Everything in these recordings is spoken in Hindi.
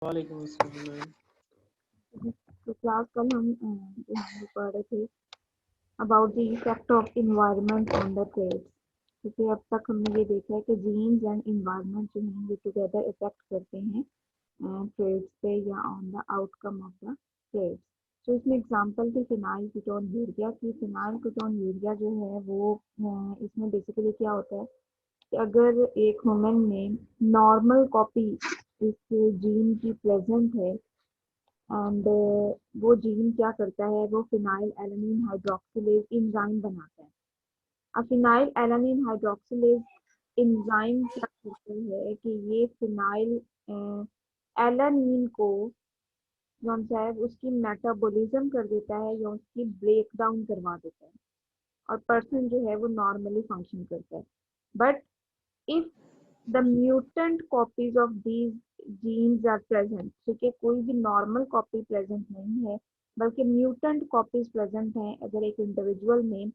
वालेकुम अस्सलाम मैम। तो क्लास कल हम जो हम पढ़ रहे थे about the effect of environment on the traits. क्योंकि अब तक हमने ये देखा है कि जीन्स एंड इन्वायरमेंट जो हैं ये टुगेदर इफेक्ट करते हैं ट्रेड्स पे या on the outcome of the traits. तो इसमें एग्जांपल थी फिनाइल कीटोन यूरिया की। फिनाइल कीटोन यूरिया जो है वो इसमें बेसिकली क्या होता है कि अगर एक ह्यूमन में नॉर्मल कॉपी इस जीन की प्रेजेंट है एंड वो जीन क्या करता है, वो फिनाइल एलानिन हाइड्रोक्सिलेज इंजाइम बनाता है। अब फिनाइल एलानिन हाइड्रोक्सिलेज इंजाइम क्या करता है कि ये फिनाइल एलानिन को जो है उसकी मेटाबॉलिज्म कर देता है या उसकी ब्रेक डाउन करवा देता है और पर्सन जो है वो नॉर्मली फंक्शन करता है। But if the mutant copies of these genes are present, ठीक है, कोई भी नॉर्मल कॉपी प्रेजेंट नहीं है बल्कि म्यूटेंट कॉपीज प्रेजेंट हैं अगर एक इंडिविजुअल में,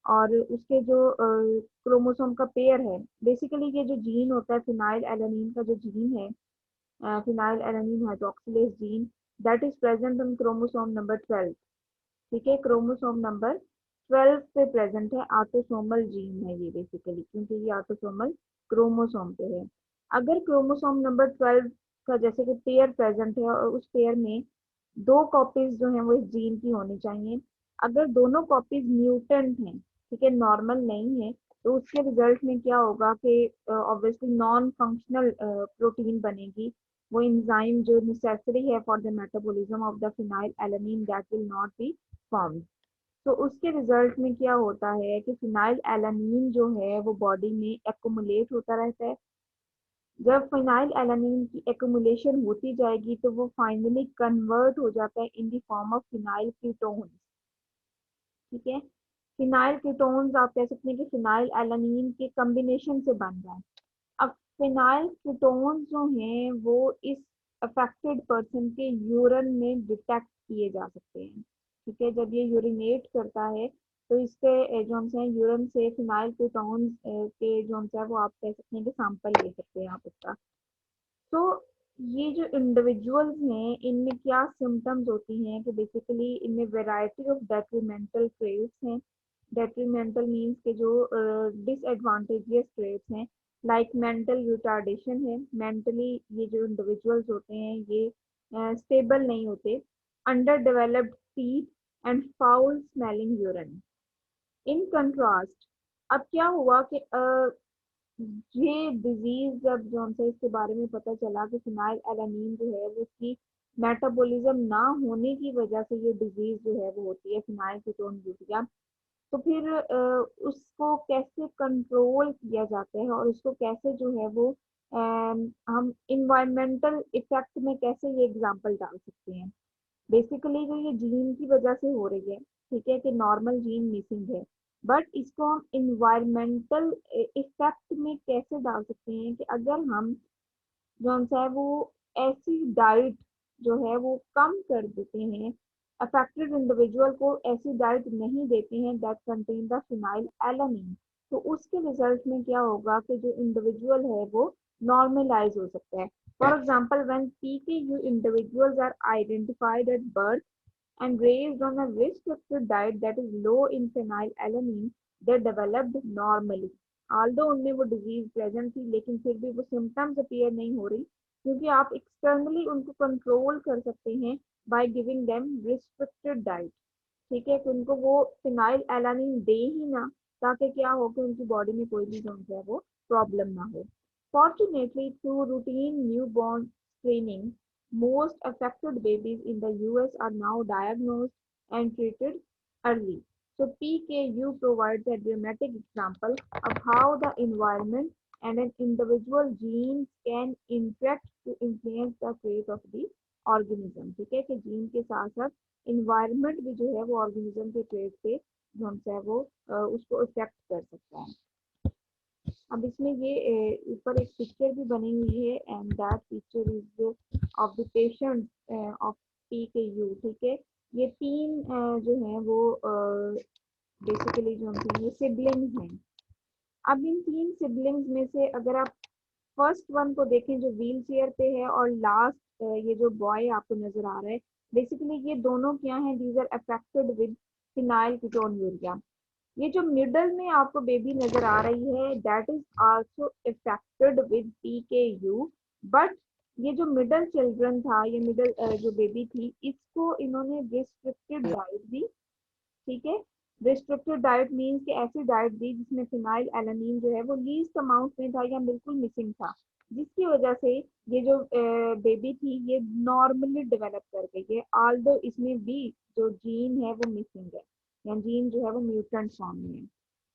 और उसके जो क्रोमोसोम का पेयर है, बेसिकली ये जो जीन होता है फिनाइल एलानिन का जो जीन है, phenyl alanine hydroxylase gene, that is present on chromosome number 12। ठीक है, क्रोमोसोम नंबर 12 पे प्रेजेंट है, ऑटोसोमल जीन है ये बेसिकली, क्योंकि ये ऑटोसोमल क्रोमोसोम पे है। अगर क्रोमोसोम नंबर 12 का जैसे कि पेयर प्रेजेंट है और उस पेयर में दो कॉपीज जो हैं वो इस जीन की होनी चाहिए, अगर दोनों कॉपीज म्यूटेंट हैं, ठीक है, नॉर्मल नहीं है, तो उसके रिजल्ट में क्या होगा कि ऑब्वियसली नॉन फंक्शनल प्रोटीन बनेगी। वो इंजाइम जो नेसेसरी है for the metabolism of the phenyl alanine that will not be formed. तो उसके रिजल्ट में क्या होता है कि फिनाइल एलानिन जो है वो बॉडी में एक्युमुलेट होता रहता है। जब फिनाइल एलानिन की एक्युमुलेशन होती जाएगी तो वो फाइनली कन्वर्ट हो जाता है in the form of phenyl ketones. ठीक है, फिनाइल कीटोन्स आप कह सकते हैं कि फिनाइल एलानिन के कम्बिनेशन से बन रहा है। अब फिनाइल कीटोन्स जो हैं वो इस अफेक्टेड पर्सन के यूरिन में डिटेक्ट किए जा सकते हैं। ठीक है, जब ये यूरिनेट करता है तो इसके जो है यूरिन से फिनाइल कीटोन्स के जो है वो आप कह सकते हैं कि सैंपल ले सकते हैं आप उसका। तो ये जो इंडिविजुअल्स हैं इनमें क्या सिम्टम्स होती हैं कि बेसिकली इनमें वैरायटी ऑफ डेट्रीमेंटल ट्रेट्स हैं। डेट्रीमेंटल मीन्स के जो डिसएडवांटेजियस ट्रेट्स हैं, लाइक मेंटल रिटार्डेशन है। मेंटली ये जो इंडिविजुअल्स होते हैं ये स्टेबल नहीं होते। Under developed teeth and foul smelling urine. In contrast, अब क्या हुआ कि ये डिजीज जब जो हमसे इसके बारे में पता चला कि फिनाइल एलानीन जो है वो उसकी मेटाबॉलिज्म ना होने की वजह से ये डिजीज जो है वो होती है फिनाइल कीटोन यूरिया। तो फिर उसको कैसे कंट्रोल किया जाता है और उसको कैसे जो है वो हम इन्वायरमेंटल इफेक्ट में कैसे ये एग्जांपल डाल सकते हैं। बेसिकली जो ये जीन की वजह से हो रही है, ठीक है, कि नॉर्मल जीन मिसिंग है, बट इसको हम इन्वायरमेंटल इफेक्ट में कैसे डाल सकते हैं कि अगर हम जो है वो ऐसी डाइट जो है वो कम कर देते हैं, अफेक्टेड इंडिविजुअल को ऐसी डाइट नहीं देते हैं that contain the phenyl alanine, तो उसके रिजल्ट में क्या होगा कि जो इंडिविजुअल है वो नॉर्मलाइज हो सकता है। For example when PKU individuals are identified at birth and raised on a restricted diet that is low in phenylalanine, they developed normally. Although उनमें वो डिजीज प्रेजेंट थी लेकिन फिर भी वो सिम्टम्स अपीयर नहीं हो रही, क्योंकि आप एक्सटर्नली उनको कंट्रोल कर सकते हैं by giving them restricted diet. ठीक है, तो उनको वो फिनाइल एलानिन दे ही ना, ताकि क्या हो कि उनकी बॉडी में कोई भी जो है वो प्रॉब्लम ना हो। Fortunately, through routine newborn screening, most affected babies in the US are now diagnosed and treated early. So PKU provides a dramatic example of how the environment and an individual genes can interact to influence the fate of the organism। ठीक है, कि जीन के साथ साथ इन्वायरमेंट भी जो है वो ऑर्गेनिज्म के ट्रेट पे जो हमसे है वो उसको इफेक्ट कर सकता है। अब इसमें ये ऊपर एक पिक्चर भी बनी हुई है and that picture is of the patient of PKU। ठीक है, ये तीन जो है वो बेसिकली जो होती है ये सिबलिंग्स हैं। अब इन तीन सिबलिंग्स में से अगर आप फर्स्ट वन को देखें जो व्हील चेयर पे है, और लास्ट ये जो बॉय आपको नजर आ रहा है, बेसिकली ये दोनों क्या है, दीज आर अफेक्टेड विद फिनाइल कीटोन्यूरिया। ये जो मिडल में आपको बेबी नजर आ रही है, that is also affected with PKU. But ये जो मिडल चिल्ड्रन था, ये मिडल जो बेबी थी, इसको इन्होंने रिस्ट्रिक्टेड डाइट दी। ठीक है, रिस्ट्रिक्टेड डाइट मीन्स कि ऐसी डाइट दी जिसमें फिनाइल एलानीन जो है वो लीस्ट अमाउंट में था या बिल्कुल मिसिंग था, जिसकी वजह से ये जो बेबी थी ये नॉर्मली डेवलप कर गई है, ऑल्दो इसमें भी जो जीन है वो मिसिंग है, या जीन जो है वो म्यूटेंट फॉर्म में है।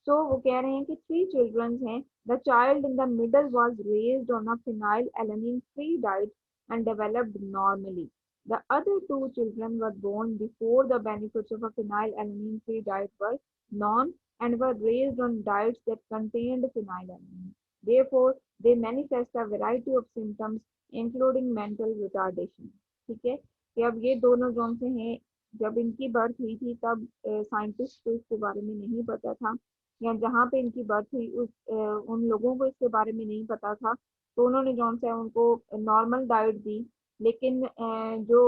सो वो कह रहे हैं कि थ्री चिल्ड्रंस हैं, the child in the middle was raised on a phenyl alanine free diet and developed normally. The other two children were born before the benefits of a phenylalanine-free diet were known and were raised on diets that contained phenylalanine. Therefore, they manifest a variety of symptoms, including mental retardation. ठीक है, कि अब ये दोनों जोन से हैं, जब इनकी बर्थ हुई थी तब साइंटिस्ट को इसके बारे में नहीं पता था, या जहाँ पे इनकी बर्थ हुई उन लोगों को इसके बारे में नहीं पता था, तो उन्होंने जौन सा है उनको नॉर्मल डाइट दी। लेकिन जो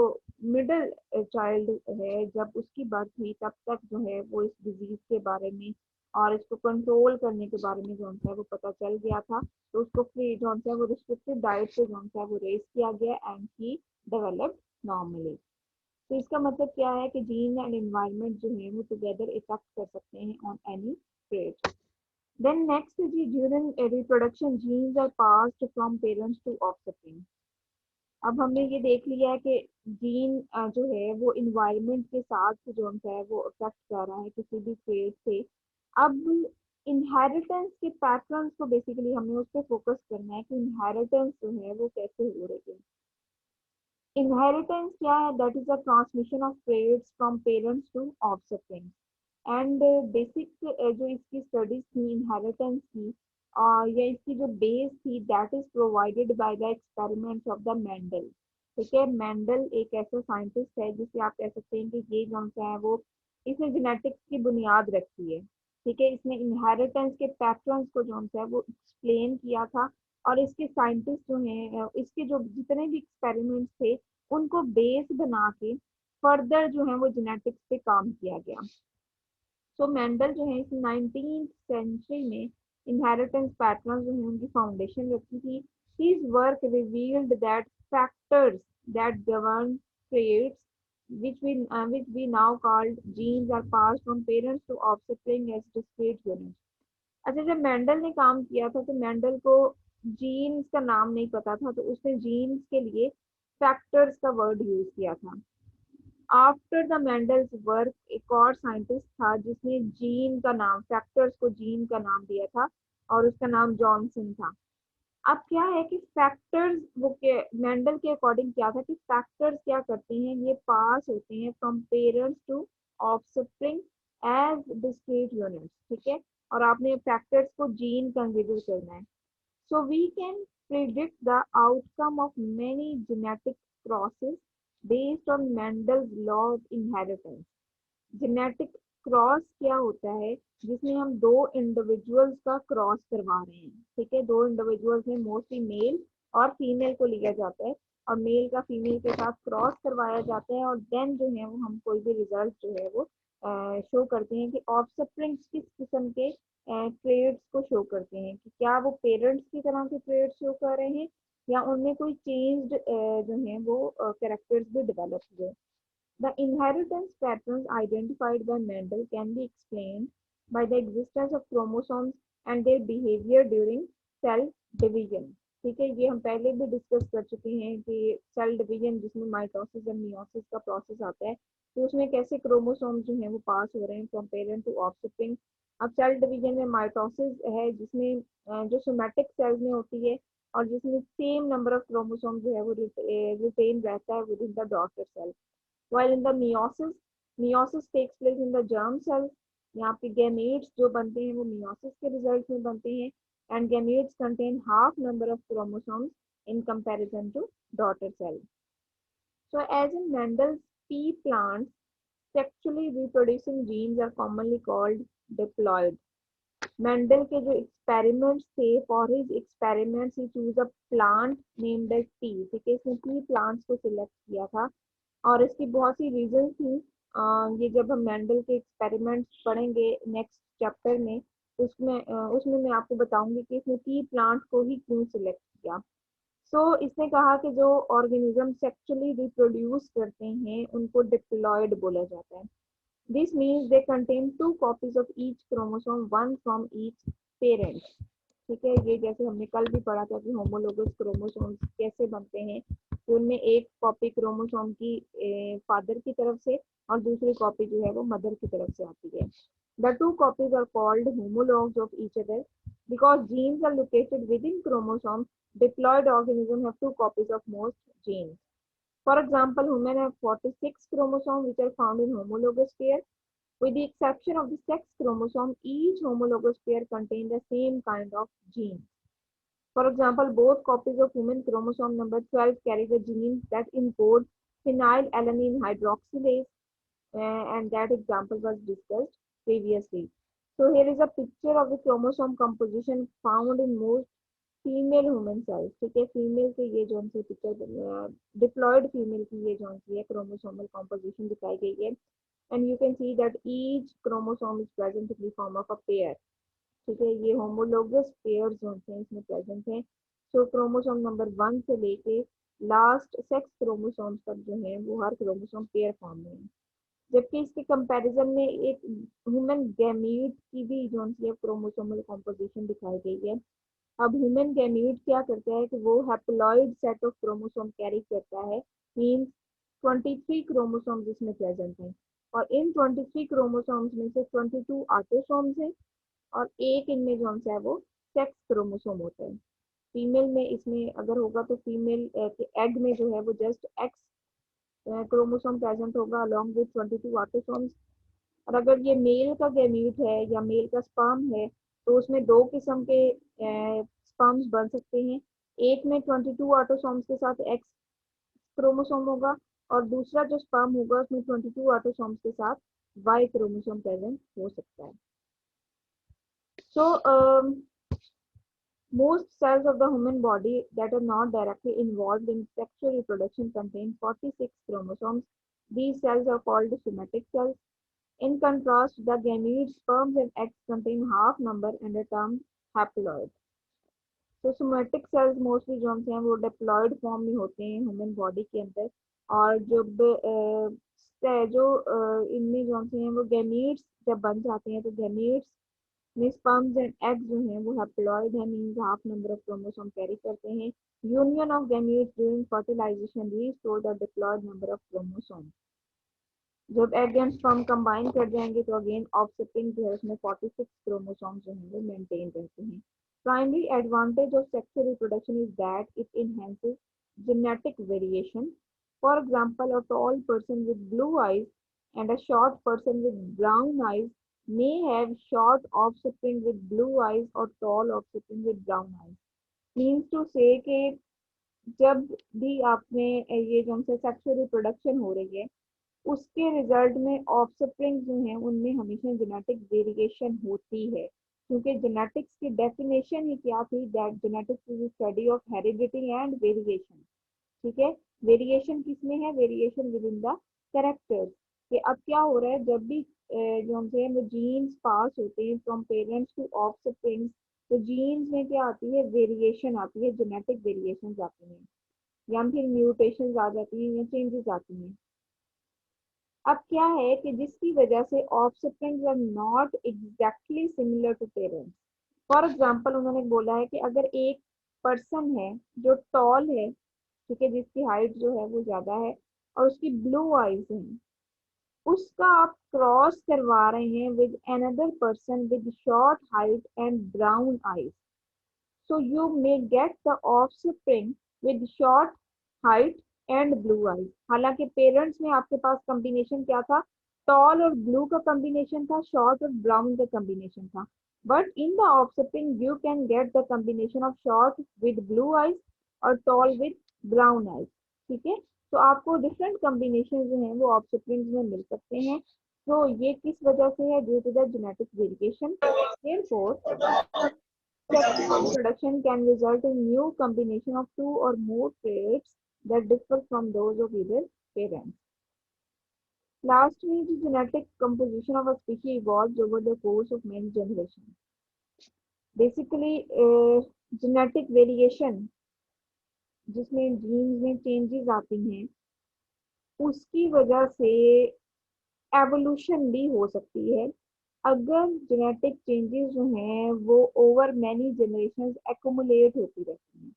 मिडिल चाइल्ड है, जब उसकी बर्थ हुई तब तक जो है वो इस डिजीज के बारे में और इसको कंट्रोल करने के बारे में जौन सा है वो पता चल गया था, तो उसको फ्री जौन सा है वो रिस्ट्रिक्टेड डाइट से जौन सा है वो रेस किया गया एंड ही डेवलप्ड नॉर्मली। तो इसका मतलब क्या है कि जीन एंड एनवायरनमेंट जो है वो टुगेदर इफेक्ट कर सकते हैं on any trait. Then next जी, during reproduction genes are passed from parents to offspring. अब हमने ये देख लिया है कि जीन जो है वो इन्वायरमेंट के साथ जो है वो अफेक्ट कर रहा है किसी भी ट्रेट से। अब इनहेरिटेंस के पैटर्न्स को बेसिकली हमें उस पर फोकस करना है कि इनहेरिटेंस जो है वो कैसे हो रही है। इनहेरिटेंस क्या है, that is the transmission of traits from parents to offspring. And basic जो इसकी स्टडीज थी इनहेरिटेंस की, या इसकी जो बेस थी, that is provided by the experiments of the Mendel. ठीक है, मेंडल एक ऐसा साइंटिस्ट है जिसे आप कह सकते हैं कि ये जो है वो इसने जेनेटिक्स की बुनियाद रखी है। ठीक है, इसने इनहेरिटेंस के पैटर्न्स को जो है वो एक्सप्लेन किया था, और इसके साइंटिस्ट जो हैं इसके जो जितने भी एक्सपेरिमेंट्स थे उनको बेस बना के फर्दर जो है वो जेनेटिक्स पे काम किया गया। सो मेंडल जो है इस 19th सेंचुरी में इनहेरिटेंस पैटर्न जो है उनकी फाउंडेशन रखी थी। His work revealed that factors that govern traits, which we now called genes, are passed from parents to offspring as discrete units. अच्छा, जब मेंडल ने काम किया था तो मेंडल को जीन्स का नाम नहीं पता था, तो उसने जीन्स के लिए फैक्टर्स का वर्ड यूज किया था। आफ्टर द मेंडल्स वर्क एक और साइंटिस्ट था जिसने जीन का नाम, फैक्टर्स को जीन का नाम दिया था, और उसका नाम जॉनसन था। अब क्या है कि फैक्टर्स वो के मेंडल के अकॉर्डिंग क्या था कि फैक्टर्स क्या करते हैं, ये पास होते हैं from parents to offspring as discrete units. ठीक है, और आपने फैक्टर्स को जीन कंसीडर करना है। So we can predict the outcome of many genetic crosses based on Mendel's law of inheritance. Genetic cross क्या होता है, जिसमें हम दो इंडिविजुअल्स का क्रॉस करवा रहे हैं। ठीक है, दो इंडिविजुअल्स में मोस्टली मेल और फीमेल को लिया जाता है, और मेल का फीमेल के साथ क्रॉस करवाया जाता है, और देन जो है वो हम कोई भी रिजल्ट जो है वो शो करते हैं कि ऑफस्प्रिंग्स किस किस्म के ट्रेड्स को शो करते हैं, कि क्या वो पेरेंट्स की तरह के ट्रेड्स शो कर रहे हैं, या उनमें कोई चेंज्ड जो है वो कैरेक्टर्स भी डेवलप हुए। The inheritance patterns identified by Mendel can be explained by the existence of chromosomes and their behavior during cell division. ठीक है, ये हम पहले भी डिस्कस कर चुके हैं कि सेल डिवीजन जिसमें माइटोसिस और मियोसिस का प्रोसेस आता है, तो उसमें कैसे क्रोमोसोम जो है वो पास हो रहे हैं फ्रॉम पेरेंट टू ऑफस्प्रिंग। अब सेल डिवीजन में माइटोसिस है जिसमें जो सोमैटिक सेल्स में होती है, और जिसमें सेम नंबर ऑफ क्रोमोसोम जो है वो रिटेन रहता है within the daughter cell. While in the meiosis takes place in the germ cells। यहाँ पे gametes जो बनते हैं वो meiosis के result में बनते हैं, and gametes contain half number of chromosomes in comparison to daughter cell. So as in Mendel's pea plants, sexually reproducing genes are commonly called diploid. Mendel के जो एक्सपेरिमेंट्स थे, फॉर हिज एक्सपेरिमेंट्स ही choose a plant named as tea, ठीक है, इसने टी प्लांट्स को सिलेक्ट किया था और इसकी बहुत सी रीजन थी। ये जब हम मेंडल के एक्सपेरिमेंट्स पढ़ेंगे नेक्स्ट चैप्टर में, उसमें मैं आपको बताऊंगी कि इसने टी प्लांट को ही क्यों सिलेक्ट किया। इसने कहा कि जो ऑर्गेनिज्म सेक्सुअली रिप्रोड्यूस करते हैं उनको डिप्लॉयड बोला जाता है। This means they contain two copies of each chromosome, one from each parent, ठीक है। ये जैसे हमने कल भी पढ़ा था कि होमोलोगस क्रोमोसोम्स कैसे बनते हैं, तो उनमें एक कॉपी क्रोमोसोम की फादर की तरफ से और दूसरी कॉपी जो है वो मदर की तरफ से आती है। The two copies are called homologs of each other because genes are located within chromosomes. Diploid organisms have two copies of most genes. For example, women have 46 chromosomes which are found in homologous pair. With the exception of the sex chromosome, each homologous pair contain the same kind of gene. For example, both copies of human chromosome number 12 carry the gene that encode phenylalanine hydroxylase, and that example was discussed previously. So here is a picture of the chromosome composition found in most female human cells, ठीक है। फीमेल के ये जो सी पिक्चर, डिप्लॉयड फीमेल की ये जो सी है क्रोमोसोमल कॉम्पोजिशन दिखाई गई है, and you can see that each chromosome is present in the form of a pair, ठीक है। ये होमोलोगस पेयर जो हैं इसमें प्रेजेंट हैं। सो क्रोमोसोम नंबर 1 से लेके लास्ट सेक्स क्रोमोसोम्स तक जो है वो हर क्रोमोसोम पेयर फॉर्म में है। जबकि इसके कंपैरिजन में एक ह्यूमन गैमीट की भी जो है क्रोमोसोमल कॉम्पोजिशन दिखाई गई है। अब ह्यूमन गैमीट क्या करता है कि वो haploid set of chromosome carry करता है, मीन्स 23 क्रोमोसोम्स इसमें प्रेजेंट हैं और इन 23 क्रोमोसोम्स में से 22 ऑटोसोम्स हैं और एक इनमें जो है वो सेक्स क्रोमोसोम होता है। फीमेल में इसमें अगर होगा तो फीमेल के एग में जो है वो जस्ट एक्स क्रोमोसोम प्रेजेंट होगा अलॉन्ग विद 22 ऑटोसोम्स। और अगर ये मेल का गैमीट है या मेल का स्पर्म है तो उसमें दो किस्म के स्पर्म्स बन सकते हैं। एक में 22 ऑटोसोम्स के साथ एक्स क्रोमोसोम होगा और दूसरा जो स्पर्म होगा उसमें 22 ऑटोसोम्स के साथ वाई क्रोमोसोम प्रेजेंट हो सकता है। So most cells of the human body that are not directly involved in sexual reproduction contain 46 chromosomes. These cells are called somatic cells. In contrast, the gametes, sperms and eggs contain half number and are termed haploid. तो सोमेटिक सेल्स मोस्टली जो हैं वो डिप्लॉयड फॉर्म में होते हैं ह्यूमन बॉडी के अंदर, और जब इनमें जो हैं वो गैमीट्स जब बन जाते हैं तो गैमीट्स में स्पर्म्स एंड एग्स जो हैं वो हैप्लॉइड है, means half number of chromosome carry करते हैं। Union of gametes during fertilization restore the diploid number of chromosome. जब एग एंड स्पर्म कंबाइन कर जाएंगे तो अगेन ऑफस्प्रिंग जो है उसमें 46 क्रोमोसोम जो हैं वो मेंटेन रहते हैं। Primary advantage of sexual reproduction is that it enhances genetic variation. For example, a tall person with blue eyes and a short person with brown eyes may have short offspring with blue eyes or tall offspring with brown eyes. Means to say कि जब भी आपने ये जो हमसे सेक्सुअल रिप्रोडक्शन हो रही है उसके रिजल्ट में ऑफस्प्रिंग जो हैं उनमें हमेशा जेनेटिक वेरिएशन होती है, क्योंकि जेनेटिक्स की डेफिनेशन ही क्या थी, that genetics is study of heredity and variation, ठीक है। वेरिएशन किसमें है, variation with in the characters. कि अब क्या हो रहा है, जब भी जो हमसे वो जीन्स पास होते हैं फ्रॉम पेरेंट्स टू ऑफस्प्रिंग्स, तो जीन्स में क्या आती है, वेरिएशन आती है, जेनेटिक वेरिएशन आती हैं या फिर म्यूटेशन आ जाती हैं या चेंजेस आती हैं। अब क्या है कि जिसकी वजह से offsprings are not exactly similar to parents. For example उन्होंने बोला है कि अगर एक पर्सन है जो टॉल है, ठीक है, जिसकी हाइट जो है वो ज्यादा है और उसकी ब्लू आईज है, उसका आप क्रॉस करवा रहे हैं with another person with short height and brown eyes, so you may get the offspring with short height and blue eyes. हालांकि पेरेंट्स में आपके पास कॉम्बिनेशन क्या था, टॉल और ब्लू का कॉम्बिनेशन था, शॉर्ट और ब्राउन का कॉम्बिनेशन था, but in the offspring you can get the combination of short with blue eyes और टॉल विद ब्राउन आईज, ठीक है। तो आपको डिफरेंट कॉम्बिनेशन जो हैं वो ऑफस्प्रिंग में मिल सकते हैं। तो ये किस वजह से है? Due to the genetic variation. Therefore, sexual reproduction can result in new combination of two or more traits that differ from those of either parent. Lastly, the genetic composition of a species evolves over the course of many generations. Basically, genetic variation जिसमें जीन्स में चेंजेस आती हैं, उसकी वजह से एवोल्यूशन भी हो सकती है अगर जेनेटिक चेंजेस जो हैं वो ओवर मैनी जनरेशंस एक्यूमुलेट होती रहती हैं।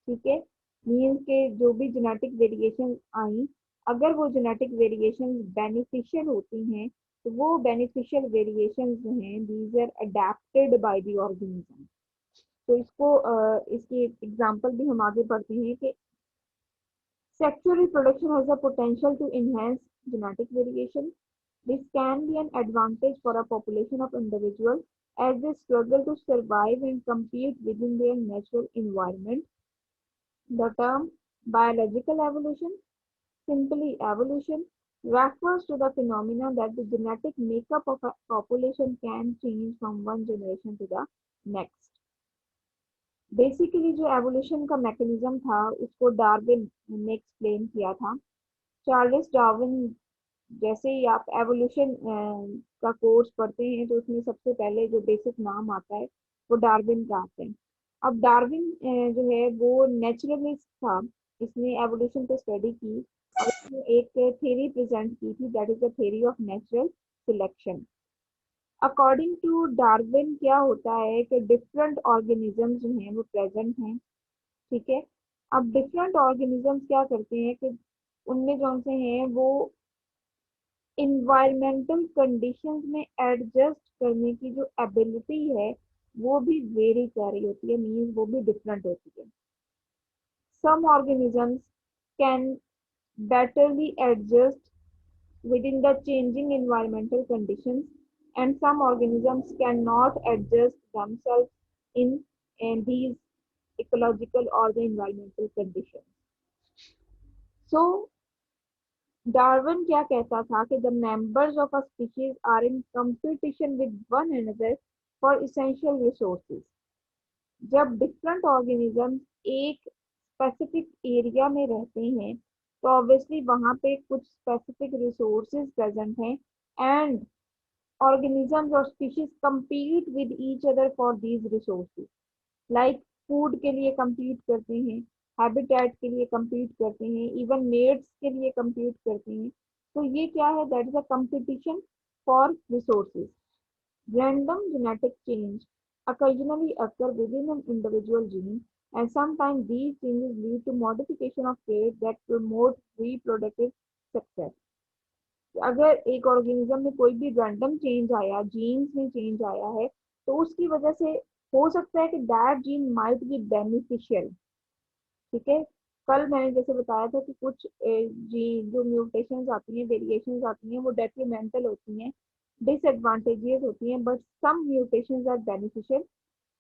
ठीक है, मीन्स के जो भी जेनेटिक वेरिएशन आई, अगर वो जेनेटिक वेरिएशन बेनिफिशियल होती हैं तो वो बेनिफिशियल वेरिएशन जो हैं these are adapted by the organism. तो इसकी एग्जांपल भी हम आगे पढ़ते हैं कि sexual reproduction has the potential to enhance genetic variation. This can be an advantage for a population of individuals as they struggle to survive and compete within their natural environment. The term biological evolution, simply evolution, refers to the phenomenon that the genetic makeup of a population can change from one generation to the next. Basically जो एवोल्यूशन का मैकेनिज्म था उसको डार्विन ने एक्सप्लेन किया था। चार्ल्स डार्विन, जैसे ही आप एवोल्यूशन का कोर्स पढ़ते हैं तो उसमें सबसे पहले जो बेसिक नाम आता है वो डार्विन का आता है। अब डार्विन जो है वो नेचुरलिस्ट था, इसने एवोल्यूशन पे स्टडी की और इसने एक थ्योरी प्रेजेंट की थी, that is the theory of natural selection. According to Darwin क्या होता है कि डिफरेंट ऑर्गेनिज्म जो हैं वो प्रेजेंट हैं। ठीक है, अब डिफरेंट ऑर्गेनिजम्स क्या करते हैं कि उनमें जो से हैं वो इन्वायरमेंटल कंडीशंस में एडजस्ट करने की जो एबिलिटी है वो भी वेरी कर रही होती है, मीन्स वो भी डिफरेंट होती है। Some organisms can betterly adjust within the changing environmental conditions, and some organisms cannot adjust themselves in these ecological or the environmental conditions. So Darwin क्या कहता था कि the members of a species are in competition with one another for essential resources. जब डिफरेंट ऑर्गेनिज्म एक स्पेसिफिक एरिया में रहते हैं तो ऑब्वियसली वहां पे कुछ स्पेसिफिक रिसोर्सेज प्रेजेंट हैं and organisms or species compete with each other for these resources, like food के लिए compete करते हैं, हैबिटेट के लिए compete करते हैं, इवन मेट्स के लिए compete करते हैं। तो ये क्या है? That is a competition for resources. Random genetic change occasionally occur within an individual gene, and sometimes these changes lead to modification of traits that promote reproductive success. अगर एक ऑर्गेनिज्म में कोई भी रैंडम चेंज आया, जीन्स में चेंज आया है, तो उसकी वजह से हो सकता है कि that gene might be beneficial. ठीक है, कल मैंने जैसे बताया था कि कुछ जीन जो म्यूटेशंस आती हैं, वेरिएशंस आती हैं, वो डेट्रीमेंटल होती हैं, डिसएडवांटेजेस होती हैं, but some mutations are beneficial.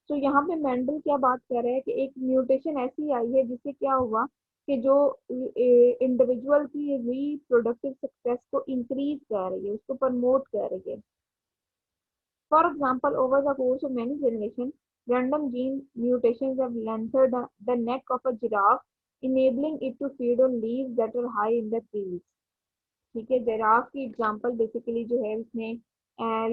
तो यहाँ पे मेंडल क्या बात कर रहा है कि एक म्यूटेशन ऐसी आई है जिससे क्या हुआ कि जो इंडिविजुअल की रिप्रोडक्टिव सक्सेस को इंक्रीज कर रही है, उसको प्रमोट कर रही है। For example, over the course of many generation random gene mutations have lengthened the neck of a giraffe, enabling it to feed on leaves that are high in the trees. ठीक है, जिराफ की एग्जांपल बेसिकली जो है उसने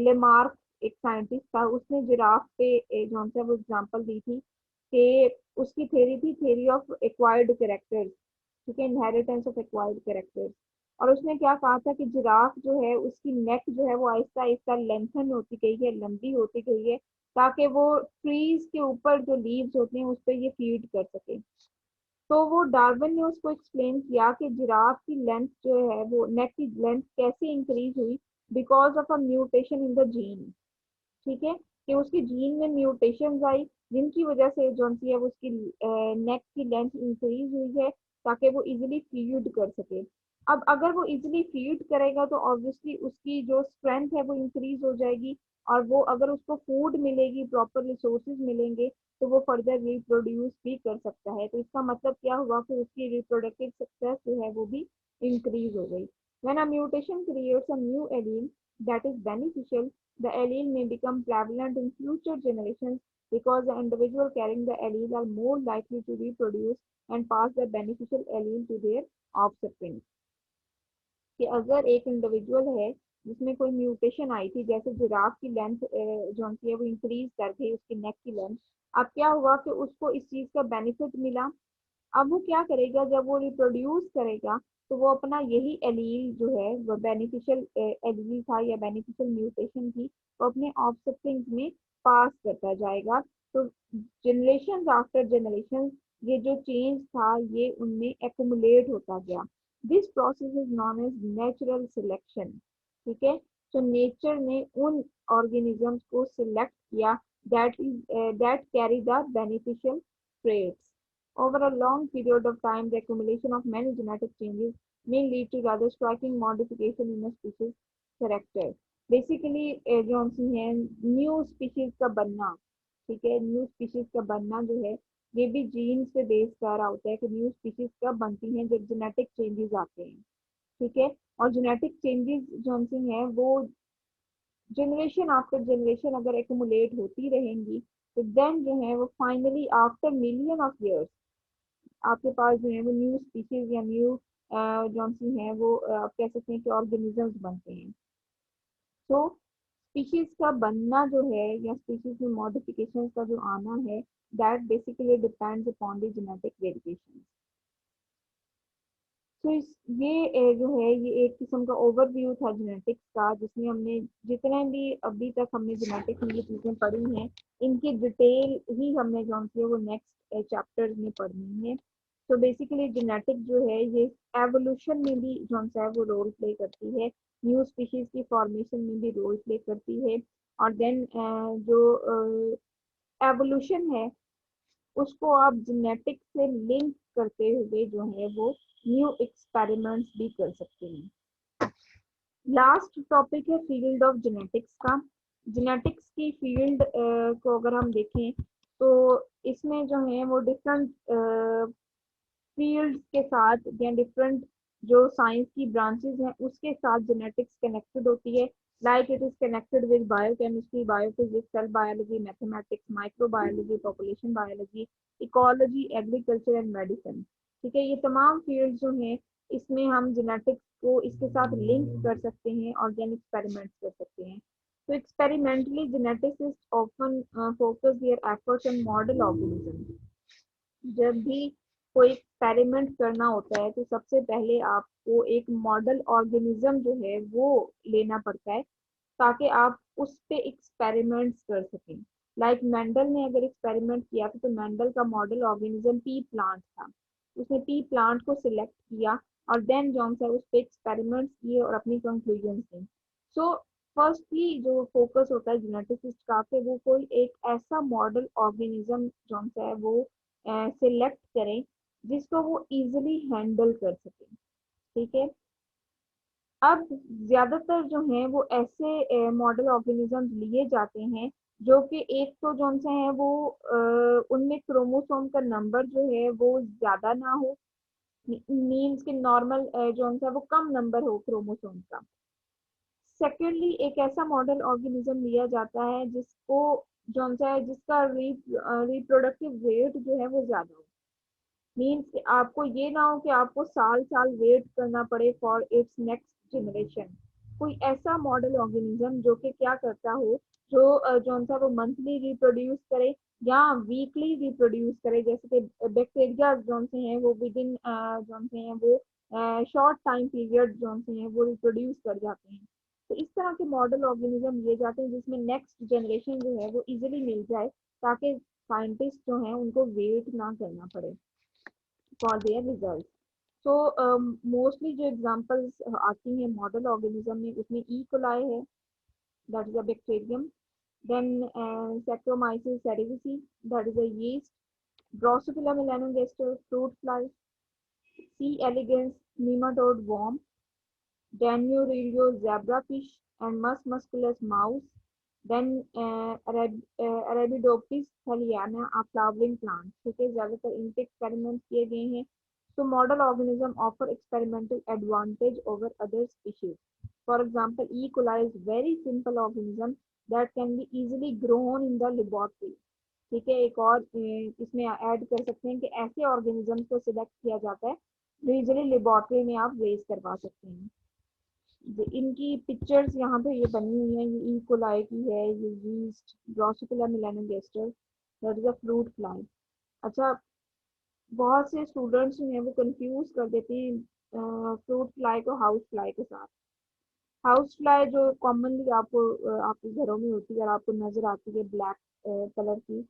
लेमार्क एक साइंटिस्ट था, उसने जिराफ पे जो सा वो एग्जांपल दी थी कि उसकी थ्योरी थी थ्योरी ऑफ एक्वायर्ड कैरेक्टर्स। ठीक है, इनहेरिटेंस ऑफ एक्वायर्ड कैरेक्टर्स। और उसने क्या कहा था कि जिराफ जो है उसकी नेक जो है वो आहिस्ता आहिस्ता लेंथन होती गई है, लंबी होती गई है, ताकि वो ट्रीज के ऊपर जो लीव्स होते हैं उस पर ये फीड कर सके। तो वो डार्विन ने उसको एक्सप्लेन किया कि जिराफ की लेंथ जो है वो नेक की लेंथ कैसे इंक्रीज हुई, because of a mutation in the gene. ठीक है, कि उसकी जीन में म्यूटेशन आई जिनकी वजह से जो सी है उसकी नेक की लेंथ इंक्रीज हुई है ताकि वो इजिली फीड कर सके। अब अगर वो इजिली फीड करेगा तो ऑब्वियसली उसकी जो स्ट्रेंथ है वो इंक्रीज हो जाएगी, और वो अगर उसको फूड मिलेगी, प्रॉपर रिसोर्सेज मिलेंगे, तो वो फर्दर रिप्रोड्यूस भी कर सकता है। तो इसका मतलब क्या हुआ कि उसकी रिप्रोडक्टिव सक्सेस जो है वो भी इंक्रीज हो गई। When a mutation creates a new allele, that is beneficial, the allele may become prevalent in future generations because the individual carrying the allele are more likely to reproduce and pass the beneficial allele to their offspring. कि अगर एक इंडिविजुअल है जिसमें कोई म्यूटेशन आई थी, जैसे जिराफ की लेंथ जो है वो इंक्रीज कर गई, उसकी नेक की लेंथ, अब क्या हुआ कि उसको इस चीज का बेनिफिट मिला। अब वो क्या करेगा, जब वो रिप्रोड्यूस करेगा तो वो अपना यही एलील जो है वो बेनिफिशियल एलील था या बेनिफिशियल म्यूटेशन थी, वो अपने ऑफस्प्रिंग में पास करता जाएगा। तो जनरेशन आफ्टर जनरेशन ये जो चेंज था ये उनमें एक्यूमुलेट होता गया। This process is known as natural selection. ठीक है, तो नेचर ने उन ऑर्गेनिजम्स को सिलेक्ट किया that carry the beneficial traits. Over a long period of time, the accumulation of many genetic changes may lead to rather striking modification in a species character. Basically, Johnson है न्यू स्पीशीज का बनना। ठीक है, न्यू स्पीशीज का बनना जो है ये भी जीन से बेस कर रहा होता है कि न्यू स्पीशीज कब बनती हैं, जब जेनेटिक चेंजेस आते हैं। ठीक है, और जेनेटिक चेंजेस जॉनसन है वो जनरेशन आफ्टर जनरेशन अगर एक्यूमुलेट होती रहेंगी तो देन जो है वो finally after million of years आपके पास जो है वो न्यू स्पीशीज या न्यू जौन सी है वो आप कह सकते हैं कि ऑर्गेनिजम्स बनते हैं। तो स्पीशीज का बनना जो है या स्पीशीज में मॉडिफिकेशन का जो आना है that basically depends upon the genetic variation. तो ये जो है ये एक किस्म का ओवरव्यू था जेनेटिक्स का, जिसमें हमने जितने भी अभी तक हमने जेनेटिक्स में ये चीज़ें पढ़ी हैं इनकी डिटेल ही हमने जो है वो नेक्स्ट चैप्टर्स में पढ़नी है। तो बेसिकली जेनेटिक जो है ये एवोल्यूशन में भी जो है वो रोल प्ले करती है, न्यू स्पीशीज की फॉर्मेशन में भी रोल प्ले करती है। और देन जो एवोल्यूशन है उसको आप जेनेटिक से लिंक करते हुए जो है वो न्यू एक्सपेरिमेंट्स भी कर सकते हैं। लास्ट टॉपिक है फील्ड ऑफ जेनेटिक्स का। जेनेटिक्स की फील्ड को अगर हम देखें तो इसमें जो है वो डिफरेंट फील्ड्स के साथ या डिफरेंट जो साइंस की ब्रांचेस हैं उसके साथ जेनेटिक्स कनेक्टेड होती है। Like it is connected with biochemistry, biophysics, cell biology, mathematics, microbiology, population biology, ecology, agriculture and medicine. ठीक है, ये तमाम फील्ड जो हैं इसमें हम जेनेटिक्स को इसके साथ लिंक कर सकते हैं, ऑर्गेनिक एक्सपेरिमेंट्स कर सकते हैं। तो experimentally geneticist often focus their efforts on model organism. जब भी कोई एक्सपेरिमेंट करना होता है तो सबसे पहले आपको एक मॉडल ऑर्गेनिज्म जो है वो लेना पड़ता है ताकि आप उस पे एक्सपेरिमेंट्स कर सकें। लाइक मेंडल ने अगर एक्सपेरिमेंट किया था तो मेंडल का मॉडल ऑर्गेनिज्म पी प्लांट था। उसने पी प्लांट को सिलेक्ट किया और देन जॉन सा उस पे एक्सपेरिमेंट्स किए और अपनी कंक्लूजन दी। सो फर्स्टली जो फोकस होता है जेनेटिसिस्ट का कि वो कोई एक ऐसा मॉडल ऑर्गेनिज्म जौन सा है वो सिलेक्ट करें जिसको वो इजीली हैंडल कर सकें। ठीक है, अब ज्यादातर जो हैं वो ऐसे मॉडल ऑर्गेनिजम्स लिए जाते हैं जो कि एक तो जो से है वो उनमें क्रोमोसोम का नंबर जो है वो ज्यादा ना हो, मीन्स के नॉर्मल जो है वो कम नंबर हो क्रोमोसोम का। सेकेंडली एक ऐसा मॉडल ऑर्गेनिज्म लिया जाता है जिसको जो है जिसका रिप्रोडक्टिव रेट जो है वो ज्यादा हो, मीन्स आपको ये ना हो कि आपको साल साल वेट करना पड़े फॉर इट्स नेक्स्ट जनरेशन। कोई ऐसा मॉडल ऑर्गेनिज्म जो कि क्या करता हो, जो जो सा वो मंथली रिप्रोड्यूस करे या वीकली रिप्रोड्यूस करे, जैसे कि बैक्टीरिया जो से हैं वो विद इन जो से हैं वो शॉर्ट टाइम पीरियड जो से हैं वो रिप्रोड्यूस कर जाते हैं। तो इस तरह के मॉडल ऑर्गेनिज्म लिए जाते हैं जिसमें नेक्स्ट जनरेशन जो है वो इजिली मिल जाए ताकि साइंटिस्ट जो हैं उनको वेट ना करना पड़े फॉर देयर रिजल्ट। तो मोस्टली जो एग्जांपल्स आती हैं मॉडल ऑर्गेनिज्म में उसमें ई कोलाई है, that is a bacterium. Then Saccharomyces cerevisiae, that is a yeast. Drosophila melanogaster, fruit fly. C. elegans, nematode worm. Danurilio zebrafish and Mus musculus mouse. Then Arabidopsis thaliana, a flowering plant। ठीक है, ज्यादातर इनके एक्सपेरिमेंट किए गए हैं। So model organism offer experimental advantage over other species. For example, E. coli is very simple organism that can be easily grown in the laboratory. ठीक है, एक और इसमें ऐड कर सकते हैं कि ऐसे ऑर्गेनिज्म को सिलेक्ट किया जाता है जो इजिली लेबोरेटरी में आप रेज करवा सकते हैं। इनकी पिक्चर्स यहाँ पे ये बनी हुई है, ये ई कोलाई की है, ये yeast, Drosophila melanogaster, that is a fruit fly. अच्छा, बहुत से स्टूडेंट्स जो हैं वो कंफ्यूज कर देते हैं फ्रूट फ्लाई को हाउस फ्लाई के साथ। हाउस फ्लाई जो कॉमनली आपको आपके घरों में होती है और आपको नजर आती है ब्लैक कलर की,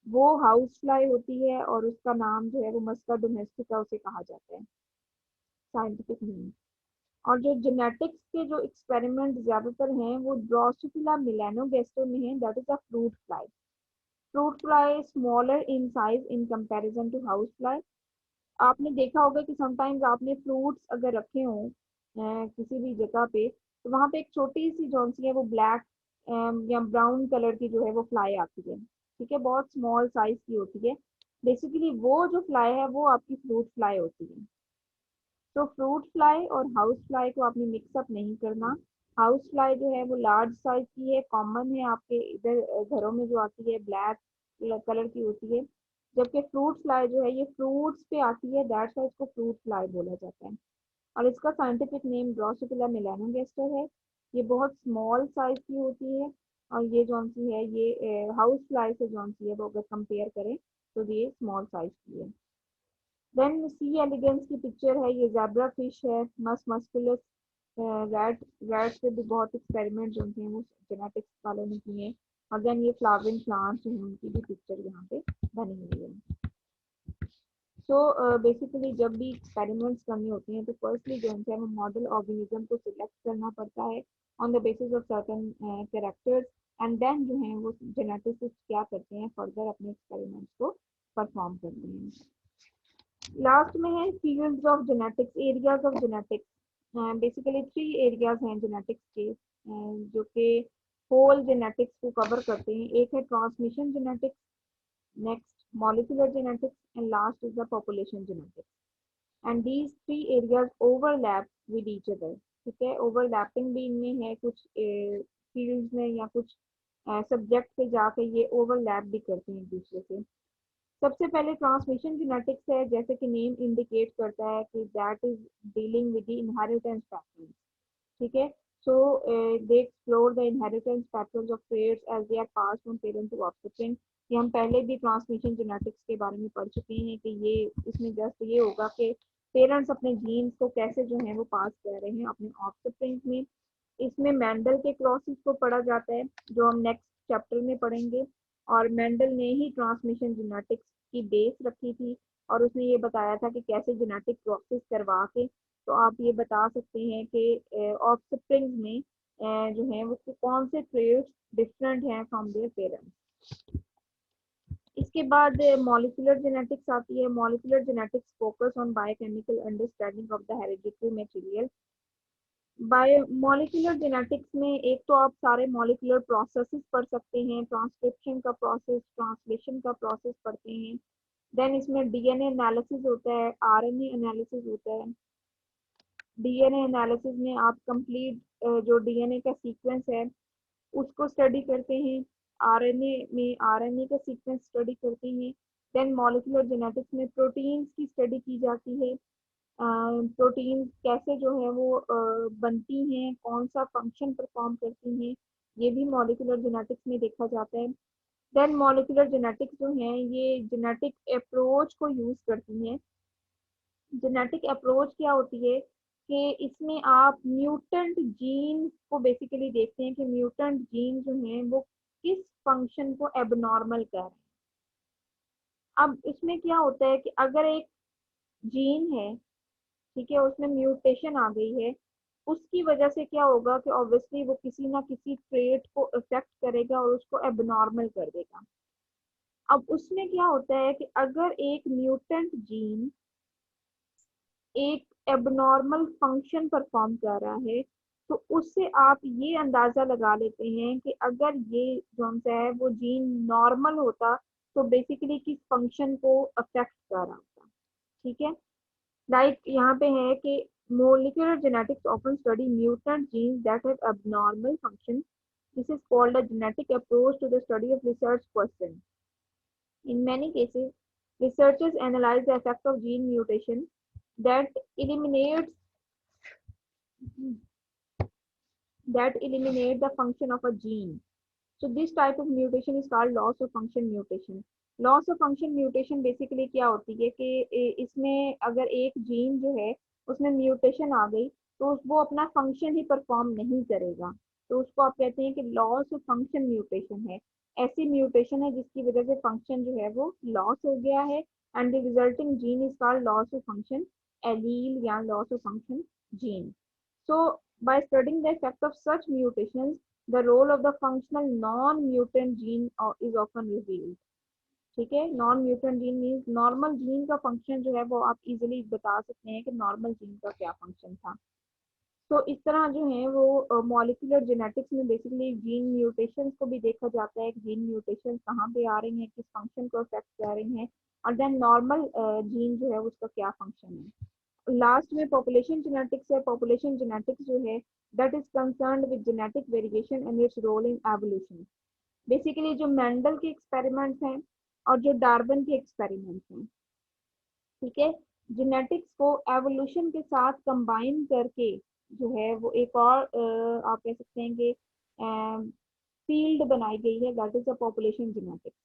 वो हाउस फ्लाई होती है और उसका नाम जो है वो मस्का डोमेस्टिका उसे कहा जाता है, साइंटिफिक नेम। और जो जेनेटिक्स के जो एक्सपेरिमेंट ज्यादातर हैं वो ड्रोसोफिला मेलानोगास्टर में है, that is a fruit fly. Fruit fly smaller in size in comparison to house fly. आपने देखा होगा कि समटाइम्स आपने फ्रूट्स अगर रखे हों किसी भी जगह पे, तो वहां पे एक छोटी सी जौन सी है वो ब्लैक या ब्राउन कलर की जो है वो फ्लाई आती है। ठीक है, बहुत स्मॉल साइज की होती है। बेसिकली वो जो फ्लाई है वो आपकी फ्रूट फ्लाई होती है। तो फ्रूट फ्लाई और हाउस फ्लाई को आपने मिक्सअप नहीं करना। हाउस फ्लाई जो है वो लार्ज साइज की है, कॉमन है आपके इधर घरों में जो आती है ब्लैक कलर की होती है। जबकि फ्रूट फ्लाई जो है ये फ्रूट्स पे आती है, दैट्स वाई इसको फ्रूट फ्लाई बोला जाता है। और इसका साइंटिफिक नेम ड्रोसोफिला मेलानोगास्टर है। ये बहुत स्मॉल साइज की होती है। और ये जौन सी है ये हाउस फ्लाई से जौन सी है वो अगर कंपेयर करें तो ये स्मॉल साइज की है। देन सी एलिगेंस की पिक्चर है, ये ज़ेब्रा फिश है, मस्कुलस रैट। रैट से भी बहुत एक्सपेरिमेंट जो हैं वो जेनेटिक्स वालों ने किए हैं। और देन ये फ्लावरिंग प्लांट्स हैं उनकी भी पिक्चर यहाँ पे बनी हुई है। सो बेसिकली जब भी एक्सपेरिमेंट्स करने होते हैं तो फर्स्टली जो है हमें मॉडल ऑर्गेनिज्म को सिलेक्ट करना पड़ता है on the basis of certain characters. And then जो है वो जेनेटिसिस्ट क्या करते हैं, फर्दर अपने एक्सपेरिमेंट्स को परफॉर्म करते हैं। लास्ट में है fields of genetics, areas of genetics. Basically 3 areas हैं जेनेटिक्स के जो कि होल जेनेटिक्स को कवर करते हैं। एक है transmission genetics, next molecular genetics, and last is the population genetics. And these 3 areas overlap with each other. ठीक है, ओवरलैपिंग भी इनमें है कुछ फील्ड्स में या कुछ सब्जेक्ट पे जाके ये ओवरलैप भी करते हैं एक दूसरे से। सबसे पहले ट्रांसमिशन जेनेटिक्स है, जैसे कि नेम इंडिकेट करता है कि that is dealing with the inheritance pattern. ठीक है, so they explore the inheritance patterns of traits as they are passed from parent to offspring. ये हम पहले भी ट्रांसमिशन जेनेटिक्स के बारे में पढ़ चुके हैं कि ये इसमें जस्ट ये होगा कि पेरेंट्स अपने जीन्स को कैसे जो है वो पास कर रहे हैं अपने ऑफस्प्रिंग में। इसमें मेंडल के क्रॉसेस को पढ़ा जाता है जो हम नेक्स्ट चैप्टर में पढ़ेंगे। और मेंडल ने ही ट्रांसमिशन जेनेटिक्स की बेस रखी थी और उसने ये बताया था कि कैसे जेनेटिक प्रोसेस करवा के तो आप ये बता सकते हैं कि ऑफस्प्रिंग में जो है वो कौन से ट्रेड्स डिफरेंट हैं फ्रॉम देयर पेरेंट्स। इसके बाद मॉलिक्यूलर जेनेटिक्स आती है। Molecular genetics focus on biochemical understanding of the hereditary material. Bio molecular genetics में एक तो आप सारे मॉलिक्यूलर प्रोसेसेस पढ़ सकते हैं, ट्रांसक्रिप्शन का प्रोसेस, ट्रांसलेशन का प्रोसेस पढ़ते हैं। देन इसमें डीएनए एनालिसिस होता है, आरएनए एनालिसिस होता है। डीएनए एनालिसिस में आप कंप्लीट जो डीएनए का सीक्वेंस है उसको स्टडी करते हैं। आरएनए में आरएनए का सीक्वेंस स्टडी करते हैं। देन मॉलिक्यूलर जेनेटिक्स में प्रोटीन्स की स्टडी की जाती है। प्रोटीन कैसे जो है वो बनती हैं, कौन सा फंक्शन परफॉर्म करती हैं, ये भी मॉलिक्यूलर जेनेटिक्स में देखा जाता है। देन मॉलिक्यूलर जेनेटिक्स जो है ये जेनेटिक अप्रोच को यूज करती हैं। जेनेटिक अप्रोच क्या होती है कि इसमें आप म्यूटेंट जीन को बेसिकली देखते हैं कि म्यूटेंट जीन जो हैं वो किस फंक्शन को एबनॉर्मल कर रहे हैं। अब इसमें क्या होता है कि अगर एक जीन है, ठीक है, उसमें म्यूटेशन आ गई है, उसकी वजह से क्या होगा कि ऑब्वियसली वो किसी ना किसी ट्रेट को इफेक्ट करेगा और उसको एबनॉर्मल कर देगा। अब उसमें क्या होता है कि अगर एक म्यूटेंट जीन एक एबनॉर्मल फंक्शन परफॉर्म कर रहा है तो उससे आप ये अंदाजा लगा लेते हैं कि अगर ये जो सा है वो जीन नॉर्मल होता तो बेसिकली किस फंक्शन को अफेक्ट कर रहा होता। ठीक है, लाइक यहाँ पे है कि molecular genetics often study mutant genes that have abnormal function. This is called a genetic approach to the study of research question. In many cases, researchers analyze the effect of gene mutation that eliminates that eliminate the function of a gene. So this type of mutation is called loss of function mutation. Loss of function mutation basically क्या होती है कि इसमें अगर एक जीन जो है उसमें म्यूटेशन आ गई तो वो अपना फंक्शन ही परफॉर्म नहीं करेगा, तो उसको आप कहते हैं कि लॉस ऑफ फंक्शन म्यूटेशन है। ऐसी म्यूटेशन है जिसकी वजह से फंक्शन जो है वो लॉस हो गया है and the resulting gene is called loss of function allele या loss of function gene. So, by studying the effect of such mutations, the role of the functional non-mutant gene is often revealed. ठीक है, non mutant gene means normal gene का फंक्शन जो है वो आप इजीली बता सकते हैं कि नॉर्मल जीन का क्या फंक्शन था। तो इस तरह जो है वो मॉलिक्यूलर जेनेटिक्स में बेसिकली जीन म्यूटेशंस को भी देखा जाता है कि जीन म्यूटेशन कहाँ पे आ रही हैं, किस फंक्शन को अफेक्ट कर रही हैं, और देन नॉर्मल जीन जो है उसका क्या फंक्शन है। लास्ट में पॉपुलेशन जेनेटिक्स है। पॉपुलेशन जेनेटिक्स जो है that is concerned with genetic variation and its role in evolution. Basically जो मेंडल के एक्सपेरिमेंट्स हैं और जो डार्विन के एक्सपेरिमेंट्स हैं, ठीक है, जेनेटिक्स को एवोल्यूशन के साथ कंबाइन करके जो है वो एक और आप कह सकते हैं कि फील्ड बनाई गई है, that is the population genetics.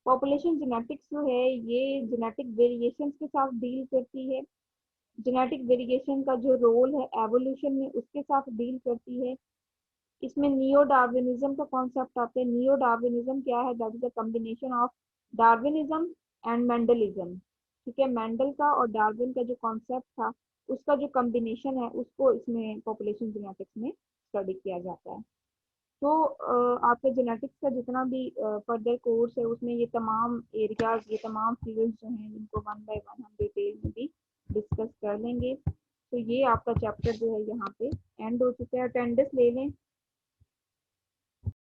Population genetics जो है ये जेनेटिक वेरिएशन के साथ डील करती है, जेनेटिक वेरिएशन का जो रोल है एवोल्यूशन में उसके साथ डील करती है। इसमें नियो डार्विनिज्म का कॉन्सेप्ट आता है। नियो डार्विनिज्म क्या है, that is a combination of Darwinism and Mendelism. ठीक है, मेंडल का और डार्विन का जो कॉन्सेप्ट था उसका जो कॉम्बिनेशन है उसको इसमें पॉपुलेशन जेनेटिक्स में स्टडी किया जाता है। तो आपके जेनेटिक्स का जितना भी फर्दर कोर्स है उसमें ये तमाम एरियाज, ये तमाम फील्ड्स जो हैं इनको वन बाय वन हम डिटेल में भी डिस्कस कर लेंगे। तो ये आपका चैप्टर जो है यहाँ पे एंड हो चुका है। अटेंडेंस ले लें।